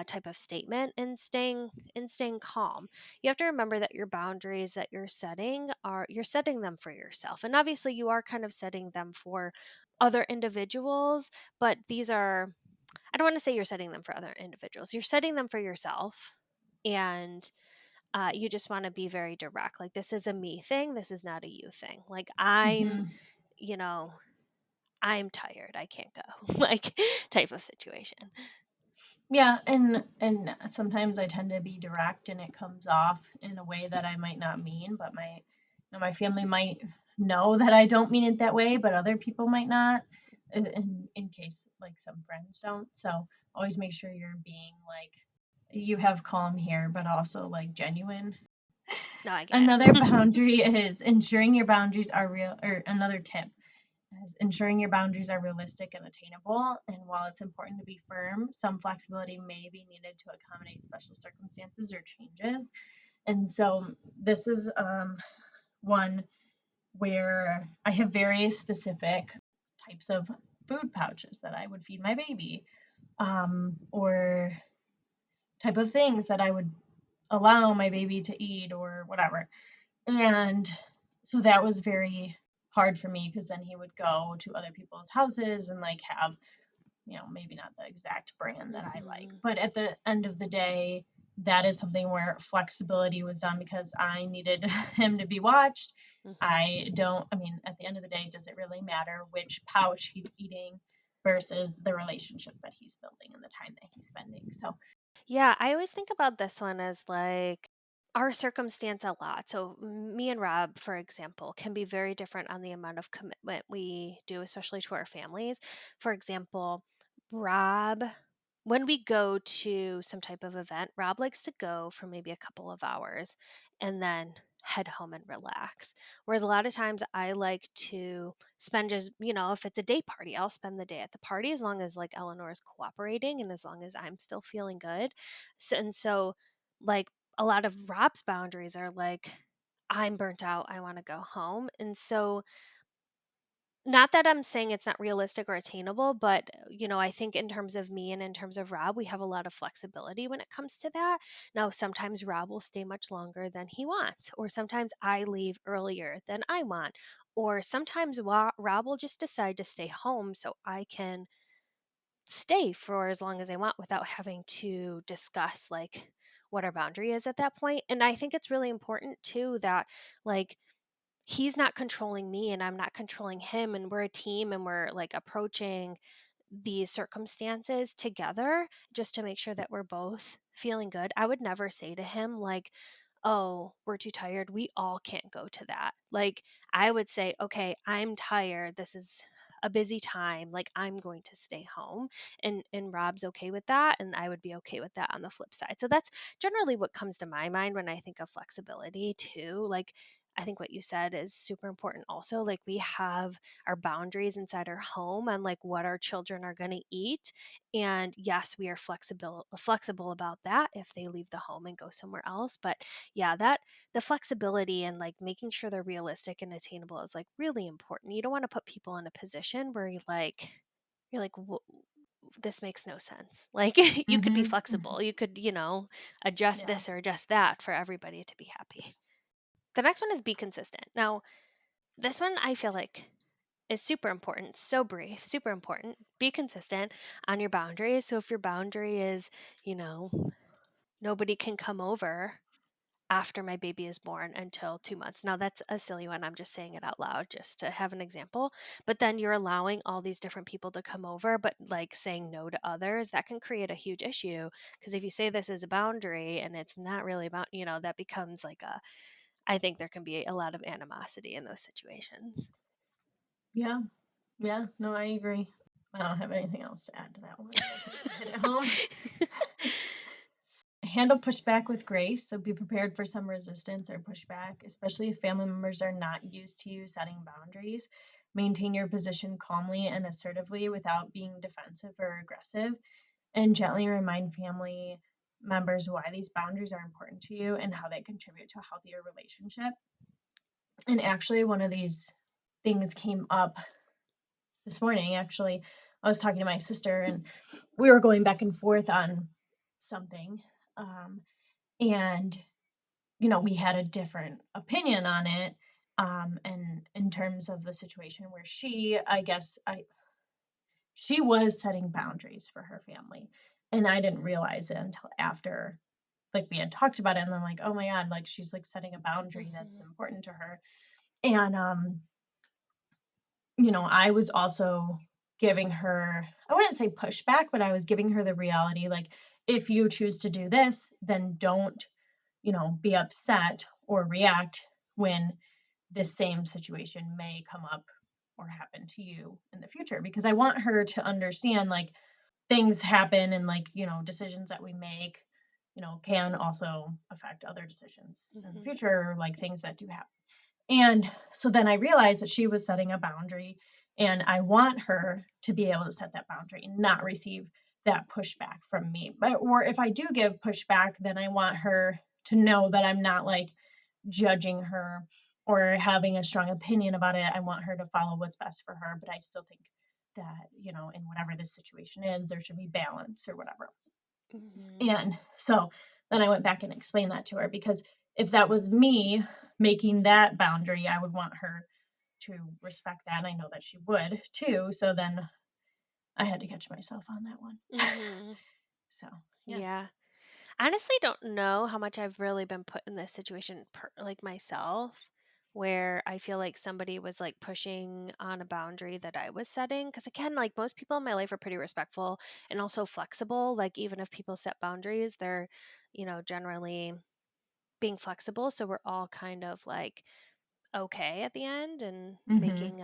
type of statement and staying calm. You have to remember that your boundaries that you're setting them for yourself, and obviously you are kind of setting them for other individuals. But these are, I don't want to say you're setting them for other individuals. You're setting them for yourself, and you just want to be very direct. Like, this is a me thing. This is not a you thing. Like, Mhm. you know, I'm tired. I can't go. Like, type of situation. Yeah, and sometimes I tend to be direct and it comes off in a way that I might not mean, but my family might know that I don't mean it that way, but other people might not. In case like some friends don't. So always make sure you're being like you have calm here, but also like genuine. No, I get Another it. boundary is ensuring your boundaries are real, or another tip is ensuring your boundaries are realistic and attainable. And while it's important to be firm, some flexibility may be needed to accommodate special circumstances or changes. And so this is one where I have very specific types of food pouches that I would feed my baby, or type of things that I would allow my baby to eat or whatever. And so that was very hard for me because then he would go to other people's houses and like have, maybe not the exact brand that I like. Hmm. But at the end of the day, that is something where flexibility was done because I needed him to be watched. Hmm. I mean, at the end of the day, does it really matter which pouch he's eating versus the relationship that he's building and the time that he's spending? So, Yeah, I always think about this one as like our circumstance a lot. So, me and Rob, for example, can be very different on the amount of commitment we do, especially to our families. For example, Rob, when we go to some type of event, Rob likes to go for maybe a couple of hours and then head home and relax. Whereas a lot of times I like to spend just, if it's a day party, I'll spend the day at the party as long as like Eleanor is cooperating and as long as I'm still feeling good. And so like a lot of Rob's boundaries are like, I'm burnt out, I want to go home. And so not that I'm saying it's not realistic or attainable, but, I think in terms of me and in terms of Rob, we have a lot of flexibility when it comes to that. Now, sometimes Rob will stay much longer than he wants, or sometimes I leave earlier than I want, or sometimes Rob will just decide to stay home so I can stay for as long as I want without having to discuss like what our boundary is at that point. And I think it's really important too that like he's not controlling me and I'm not controlling him, and we're a team and we're like approaching these circumstances together just to make sure that we're both feeling good. I would never say to him like, "Oh, we're too tired. We all can't go to that." Like I would say, "Okay, I'm tired. This is a busy time. Like I'm going to stay home." And Rob's okay with that and I would be okay with that on the flip side. So that's generally what comes to my mind when I think of flexibility too. Like I think what you said is super important also. Like we have our boundaries inside our home on like what our children are going to eat. And yes, we are flexible about that if they leave the home and go somewhere else. But yeah, that the flexibility and like making sure they're realistic and attainable is like really important. You don't want to put people in a position where you're like, this makes no sense. Like you could be Mhm, mhm. flexible. You could, adjust Yeah. this or adjust that for everybody to be happy. The next one is be consistent. Now, this one I feel like is super important, so brief, super important. Be consistent on your boundaries. So if your boundary is, you know, nobody can come over after my baby is born until 2 months. Now that's a silly one. I'm just saying it out loud just to have an example. But then you're allowing all these different people to come over, but like saying no to others, that can create a huge issue. Because if you say this is a boundary and it's not really about, that becomes like I think there can be a lot of animosity in those situations. Yeah. Yeah. No, I agree. I don't have anything else to add to that one. I think you hit it home. Handle pushback with grace. So be prepared for some resistance or pushback, especially if family members are not used to you setting boundaries. Maintain your position calmly and assertively without being defensive or aggressive, and gently remind family members why these boundaries are important to you and how they contribute to a healthier relationship. And actually, one of these things came up this morning. Actually, I was talking to my sister and we were going back and forth on something. Um, and we had a different opinion on it, and in terms of the situation where she was setting boundaries for her family, and I didn't realize it until after, like, we had talked about it, and I'm like, "Oh my god," like, she's, like, setting a boundary that's Mhm, important to her, and, I was also giving her, I wouldn't say pushback, but I was giving her the reality, like, "If you choose to do this, then don't, be upset or react when this same situation may come up or happen to you in the future," because I want her to understand, like, things happen and, like, decisions that we make, can also affect other decisions in the mhm, future, like things that do happen. And so then I realized that she was setting a boundary, and I want her to be able to set that boundary and not receive that pushback from me. But or if I do give pushback, then I want her to know that I'm not like judging her or having a strong opinion about it. I want her to follow what's best for her, but I still think that, in whatever this situation is, there should be balance or whatever. mhm, And so then I went back and explained that to her, because if that was me making that boundary, I would want her to respect that. And I know that she would too. So then I had to catch myself on that one. mhm. So, yeah. Yeah. I honestly don't know how much I've really been put in this situation like myself where I feel like somebody was like pushing on a boundary that I was setting cuz again like most people in my life are pretty respectful and also flexible like even if people set boundaries they're generally being flexible so we're all kind of like okay at the end and Hmm. making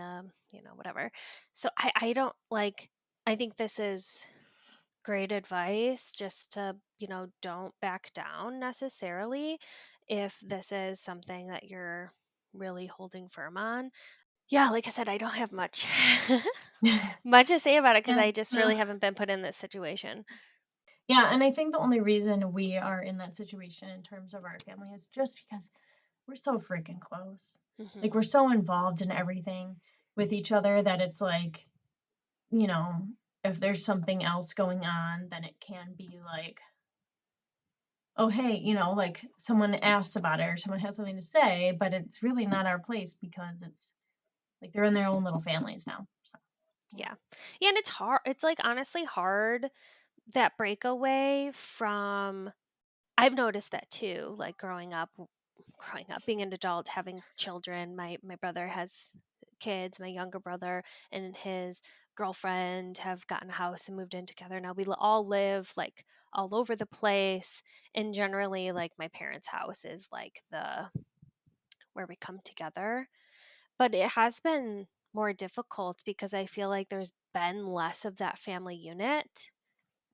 whatever. So I don't like I think this is great advice just to, don't back down necessarily. if this is something that you're really holding firm on. Yeah, like I said, I don't have much much to say about it because Yeah, I just no. really haven't been put in this situation. Yeah, and I think the only reason we are in that situation in terms of our family is just because we're so freaking close. Like, Mhm. we're so involved in everything with each other that it's like, you know, if there's something else going on, then it can be like, "Oh, hey," like, someone asks about it or someone has something to say, but it's really not our place because it's like they're in their own little families now, so, yeah. Yeah. Yeah, and it's hard. It's like honestly hard that breakaway from I've noticed that too, like growing up, being an adult, having children. My brother has kids, my younger brother and his girlfriend have gotten a house and moved in together. Now all live like all over the place. And generally like my parents' house is like the where we come together. But it has been more difficult because I feel like there's been less of that family unit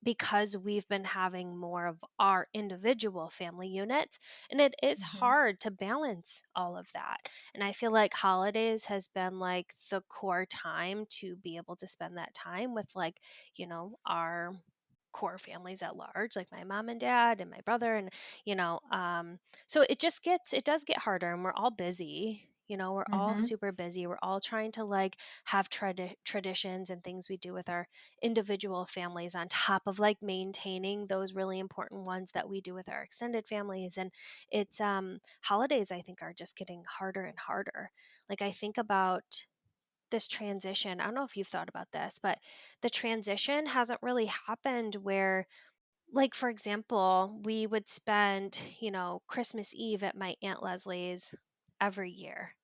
because we've been having more of our individual family units, and it is Mhm. hard to balance all of that. And I feel like holidays has been like the core time to be able to spend that time with like, our core families at large, like my mom and dad and my brother. And so it does get harder, and we're all busy. We're all Mhm. super busy. We're all trying to like have traditions and things we do with our individual families on top of like maintaining those really important ones that we do with our extended families. And it's holidays I think are just getting harder and harder. Like I think about this transition. I don't know if you've thought about this, but the transition hasn't really happened where, like, for example, we would spend, Christmas Eve at my Aunt Leslie's every year,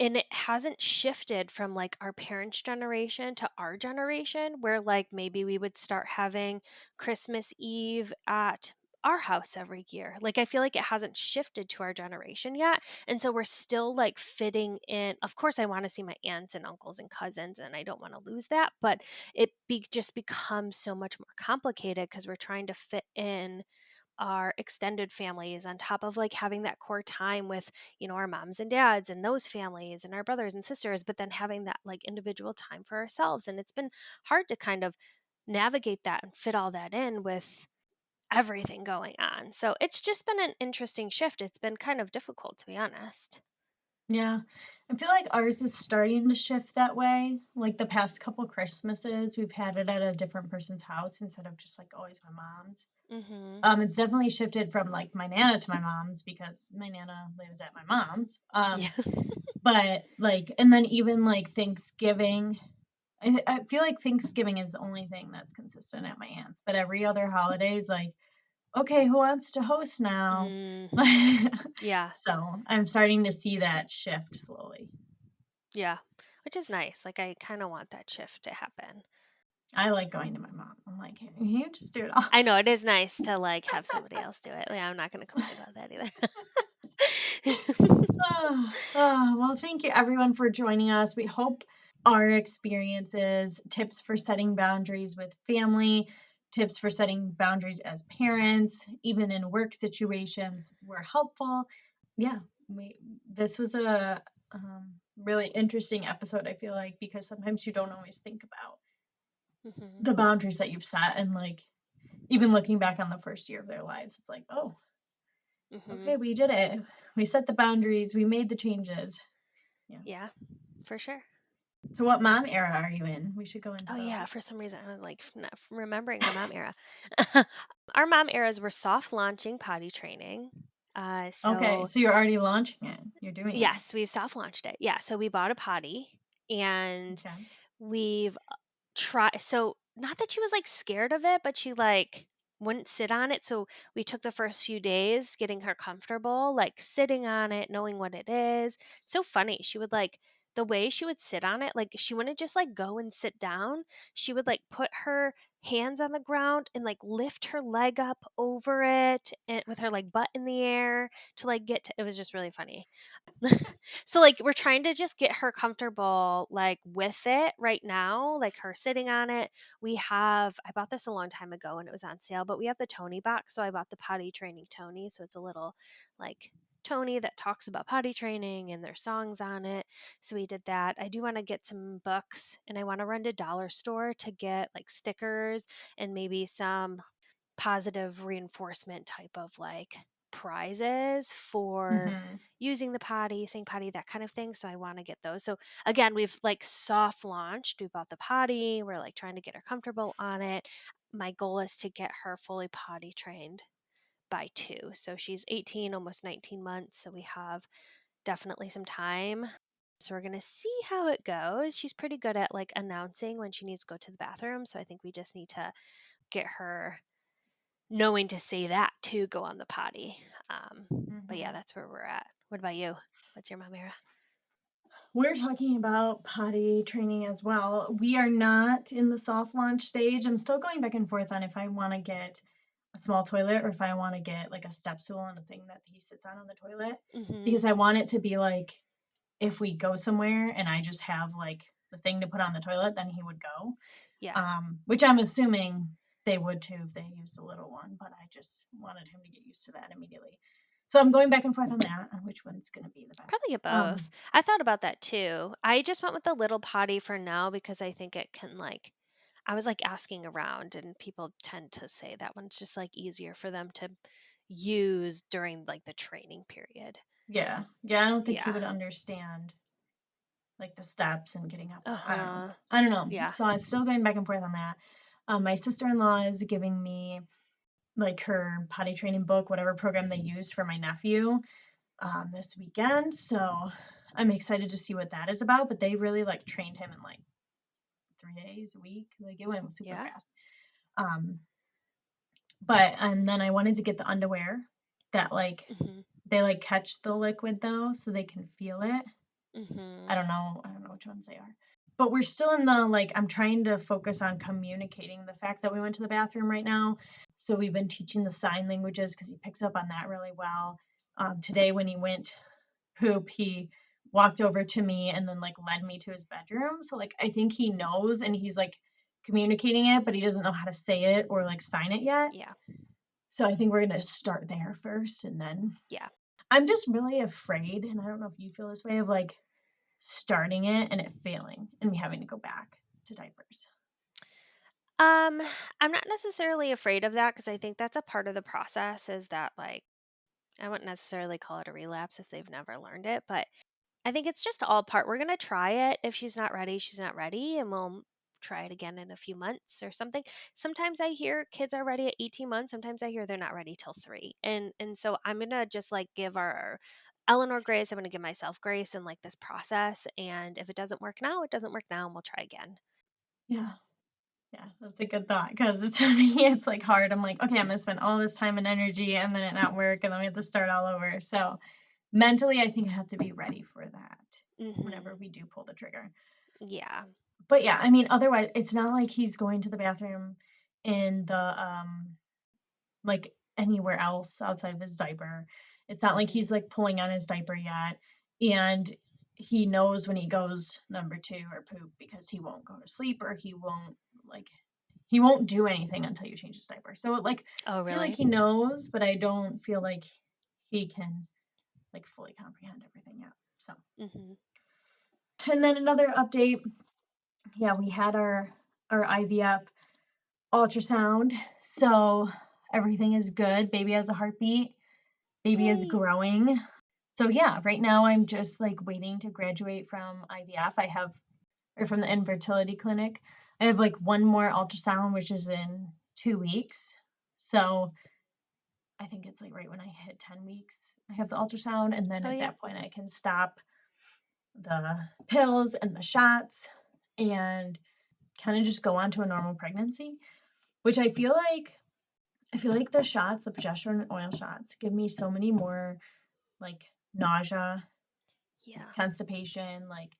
and it hasn't shifted from, like, our parents' generation to our generation where, like, maybe we would start having Christmas Eve at our house every year. Like, I feel like it hasn't shifted to our generation yet, and so we're still, like, fitting in. Of course, I wanna see my aunts and uncles and cousins, and I don't wanna lose that, but just becomes so much more complicated because 'cause we're trying to fit in our extended families on top of like having that core time with our moms and dads and those families and our brothers and sisters, but then having that like individual time for ourselves. And it's been hard to kind of navigate that and fit all that in with everything going on. So it's just been an interesting shift. It's been kind of difficult, to be honest. Yeah. I feel like ours is starting to shift that way. Like the past couple Christmases, we've had it at a different person's house instead of just like always my mom's. Mm-hmm. It's definitely shifted from like my nana to my mom's because my nana lives at my mom's. Yeah. But like, and then even like Thanksgiving, I feel like Thanksgiving is the only thing that's consistent at my aunt's. But every other holiday is like, okay, who wants to host now? Mm, yeah. So I'm starting to see that shift slowly. Yeah. Which is nice. Like I kind of want that shift to happen. I like going to my mom. I'm like, "Can you just do it all?" I know it is nice to like have somebody else do it. Yeah, I'm not going to complain about that either. Well, thank you everyone for joining us. We hope our experiences, tips for setting boundaries with family, tips for setting boundaries as parents, even in work situations, were helpful. Yeah, we this was a really interesting episode. I feel like because sometimes you don't always think about Mhm, the boundaries that you've set, and like even looking back on the first year of their lives, it's like, oh, mhm. okay, we did it. We set the boundaries. We made the changes. Yeah. Yeah, for sure. So what mom era are you in? We should go into Oh, yeah, for those. some reason, I'm, like, not remembering our mom era. Our mom eras were soft launching potty training. Okay, So so you're already launching it. You're doing it. yes, we've soft launched it. Yeah, so we bought a potty, and Okay. we've tried. So not that she was, like, scared of it, but she, like, wouldn't sit on it, so we took the first few days getting her comfortable, like, sitting on it, knowing what it is. So funny, she would, like, the way she would sit on it, like, she wouldn't just, like, go and sit down. She would, like, put her hands on the ground and, like, lift her leg up over it and with her, like, butt in the air to, like, get to it was just really funny. So, like, we're trying to just get her comfortable, like, with it right now, like, her sitting on it. I bought this a long time ago and it was on sale, but we have the Tony box, so I bought the potty training Tony, so it's a little, like, Tony that talks about potty training and there's songs on it, so we did that. I do wanna get some books, and I wanna run to dollar store to get, like, stickers and maybe some positive reinforcement type of like prizes for Mhm. using the potty, saying potty, that kind of thing. So I want to get those. So again, we've like soft launched. We bought the potty. We're like trying to get her comfortable on it. My goal is to get her fully potty trained by 2. So she's 18, almost 19 months. So we have definitely some time. So we're going to see how it goes. She's pretty good at like announcing when she needs to go to the bathroom. So I think we just need to get her knowing to say that to go on the potty. But yeah, Mhm. that's where we're at. What about you? What's your mom era? We're talking about potty training as well. We are not in the soft launch stage. I'm still going back and forth on if I want to get a small toilet or if I want to get like a step stool and a thing that he sits on the toilet Mhm. because I want it to be like if we go somewhere and I just have like the thing to put on the toilet, then he would go. Yeah. Which I'm assuming they would too if they used the little one, but I just wanted him to get used to that immediately. So I'm going back and forth on that, on which one's going to be the Probably best. get both. I thought about that too. I just went with the little potty for now because I think it can like I was like asking around and people tend to say that one's just like easier for them to use during like the training period. Yeah, yeah, I don't think he Yeah. would understand like the steps and getting up. I don't know. Uh-huh. I don't know. Yeah. So I'm still going back and forth on that. My sister-in-law is giving me like her potty training book, whatever program they used for my nephew, this weekend. So I'm excited to see what that is about. But they really like trained him in like 3 days, a week. Like it went super Yeah. fast. Um, but and then I wanted to get the underwear that like Mhm. they like catch the liquid though, so they can feel it. Mhm. I don't know which ones they are. But we're still in the like I'm trying to focus on communicating the fact that we went to the bathroom right now. So we've been teaching the sign languages because he picks up on that really well. Today when he went poop, he walked over to me and then like led me to his bedroom. So like I think he knows and he's like communicating it, but he doesn't know how to say it or like sign it yet. Yeah. So I think we're gonna start there first and then Yeah. I'm just really afraid, and I don't know if you feel this way, of like starting it and it failing and me having to go back to diapers. Um, I'm not necessarily afraid of that because I think that's a part of the process is that like I wouldn't necessarily call it a relapse if they've never learned it, but I think it's just all part. We're gonna try it. If she's not ready, she's not ready, and we'll try it again in a few months or something. Sometimes I hear kids are ready at 18 months. Sometimes I hear they're not ready till 3. And so I'm gonna just like give our Eleanor grace. I'm gonna give myself grace in like this process. And if it doesn't work now, it doesn't work now, and we'll try again. Yeah. Yeah, that's a good thought because to me, it's like hard. I'm like, okay, I'm gonna spend all this time and energy and then it not work and then we have to start all over. So mentally, I think I have to be ready for that Hmm. whenever we do pull the trigger. Yeah. But yeah, I mean, otherwise, it's not like he's going to the bathroom in the like anywhere else outside of his diaper. It's not like Hmm. he's like pulling on his diaper yet. And he knows when he goes number two or poop because he won't go to sleep or like he won't do anything until you change his diaper. So like Oh, I feel like really? he knows, but I don't feel like he can like fully comprehend everything yet. So Hmm. and then another update, yeah, we had our IVF ultrasound. So everything is good. Baby has a heartbeat. Baby is Yay. growing. So yeah, right now I'm just like waiting to graduate from IVF. I have or from the infertility clinic. I have like one more ultrasound, which is in 2 weeks. So I think it's like right when I hit 10 weeks, I have the ultrasound. And then Oh, at yeah. that point, I can stop the pills and the shots and kind of just go on to a normal pregnancy, which I feel like the shots, the progesterone and oil shots, give me so many more like nausea, Yeah. constipation, like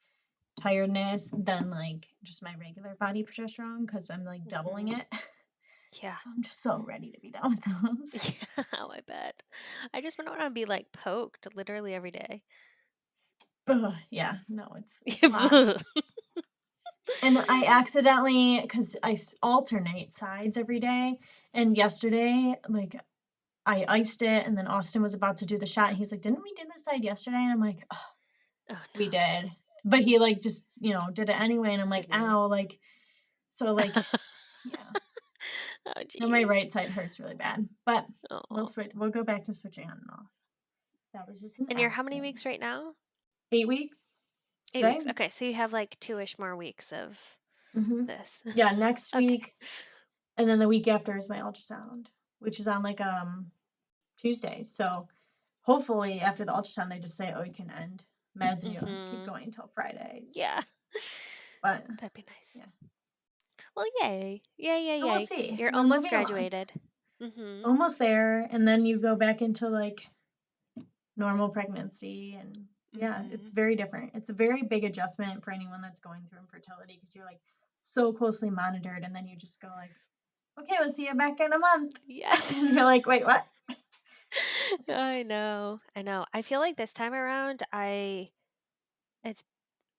tiredness than like just my regular body progesterone because I'm like doubling Mhm. it. Yeah. So I'm just so ready to be done with those. Yeah, I bet. I just don't wanna be, like, poked literally every day. Ugh, yeah, no, it's a lot. And I accidentally, because alternate sides every day. And yesterday, like I iced it, and then Austin was about to do the shot. And he's like, "Didn't we do this side yesterday?" And I'm like, "Oh, Oh, no. we did." But he like just, did it anyway. And I'm like, Didn't even "Ow." Like, so like, yeah. Oh, Now my jeez. right side hurts really bad. But Oh. we'll go back to switching on and off. That was just an And you're how many accident. weeks right now? 8 weeks 8 today. weeks. Okay, so you have, like, 2-ish more weeks of this. Yeah, next Okay. week. And then the week after is my ultrasound, which is on like Tuesday. So hopefully after the ultrasound they just say, "Oh, you can end meds and you don't have to keep Mhm. going until Fridays." Yeah. But That'd be nice. yeah. Well, yay. Yay, yay, So we'll yay. see. You're We're almost moving along. graduated. Mhm. Almost there. And then you go back into like normal pregnancy and yeah, it's Mhm. very different. It's a very big adjustment for anyone that's going through infertility because you're like so closely monitored and then you just go like, "Okay, we'll see you back in a month." Yes. And you're like, "Wait, what?" I know. I know. I feel like this time around, it's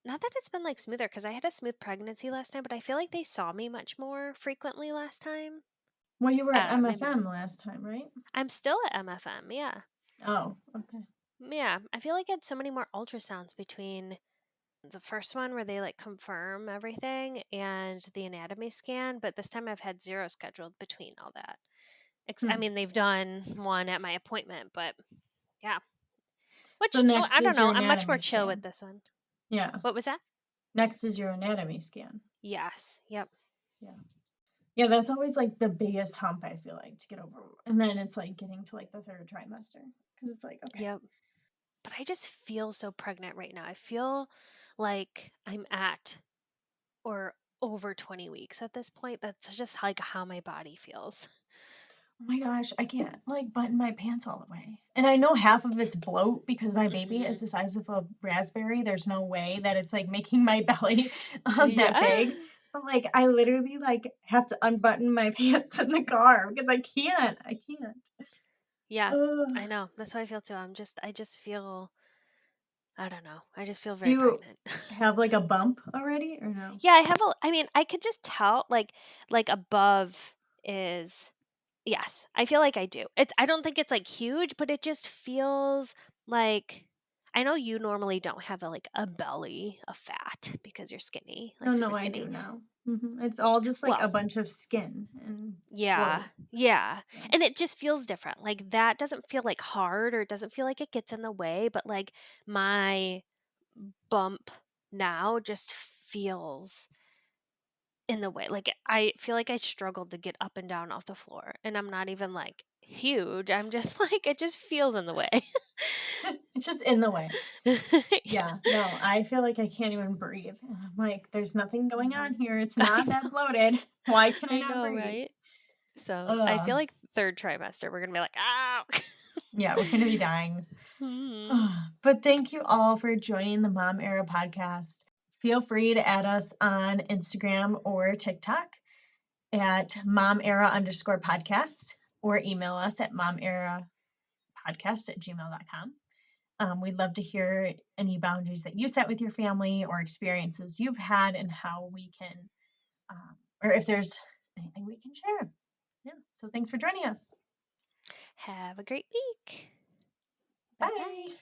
not that it's been, like, smoother because I had a smooth pregnancy last time, but I feel like they saw me much more frequently last time. Well, you were I at don't know, maybe not. MFM last time, right? I'm still at MFM, yeah. Oh, okay. Yeah, I feel like I had so many more ultrasounds between the first one where they, like, confirm everything and the anatomy scan, but this time I've had 0 scheduled between all that. I Hmm. mean, they've done one at my appointment, but yeah. So Which oh, next I don't is your know, I'm much more anatomy chill with scan. this one. Yeah. What was that? Next is your anatomy scan. Yes. Yep. Yeah. Yeah, that's always like the biggest hump I feel like to get over. And then it's like getting to like the third trimester because it's like, okay. Yep. But I just feel so pregnant right now. I feel like I'm at or over 20 weeks at this point. That's just like how my body feels. Oh my gosh, I can't like button my pants all the way. And I know half of it's bloat because my baby is Mhm. the size of a raspberry. There's no way that it's like making my belly that Yeah. big. But like I literally like have to unbutton my pants in the car because I can't. I can't. Yeah. Ugh. I know. That's how I feel too. I just feel I don't know. I just feel Do very you pregnant. have like a bump already or no? Yeah, I mean, I could just tell like above is yes. I feel like I do. I don't think it's like huge, but it just feels like I know you normally don't have a belly of fat because you're skinny, Oh like no, super I do skinny. now. It's all just like a Well, bunch of skin and yeah. bloat. Yeah. Yeah. And it just feels different. Like that doesn't feel like hard or it doesn't feel like it gets in the way, but like my bump now just feels in the way. Like I feel like I struggled to get up and down off the floor and I'm not even like huge. I'm just like it just feels in the way. It's just in the way. Yeah. Yeah, no, I feel like I can't even breathe. And I'm like, there's nothing going on Mhm. here. It's I not that know. bloated. Why can I I not know, breathe? right? So, I Ugh. feel like 3rd trimester we're going to be like, "Ow." Yeah, we're gonna be dying. Mhm. But thank you all for joining the Mom Era podcast. Feel free to add us on Instagram or TikTok at momera_podcast or email us at momerapodcast@gmail.com. We'd love to hear any boundaries that you set with your family or experiences you've had and how we can, or if there's anything we can share. Yeah. So thanks for joining us. Have a great week. Bye. Bye-bye.